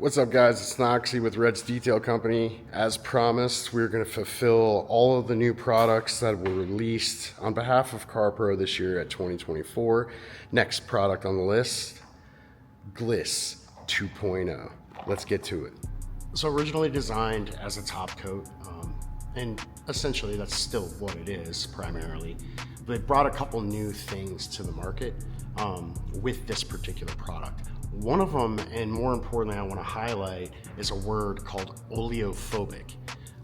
What's up, guys? It's Noxie with Red's Detail Company. As promised, we're going to fulfill all of the new products that were released on behalf of CarPro this year at 2024. Next product on the list, Gliss 2.0. Let's get to it. So originally designed as a top coat, and essentially that's still what it is primarily, but it brought a couple new things to the market with this particular product. One of them, and more importantly I want to highlight, is a word called oleophobic.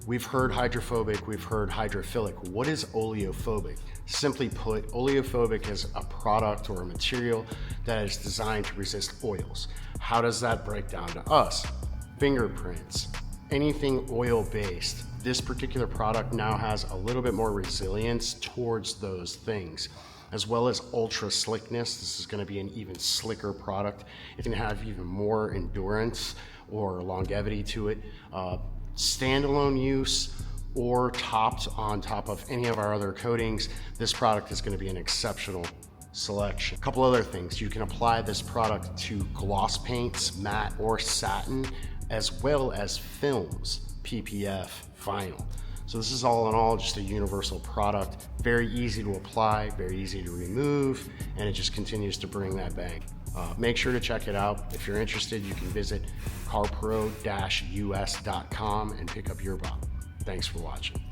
We've heard hydrophobic, we've heard hydrophilic. What is oleophobic? Simply put, oleophobic is a product or a material that is designed to resist oils. How does that break down to us? Fingerprints, anything oil-based. This particular product now has a little bit more resilience towards those things, as well as ultra slickness. This is going to be an even slicker product. It's going to have even more endurance or longevity to it. Standalone use or topped on top of any of our other coatings, this product is going to be an exceptional selection. A couple other things. You can apply this product to gloss paints, matte or satin, as well as films, PPF, vinyl. So this is all in all just a universal product, very easy to apply, very easy to remove, and it just continues to bring that bang. Make sure to check it out. If you're interested, you can visit carpro-us.com and pick up your bottle. Thanks for watching.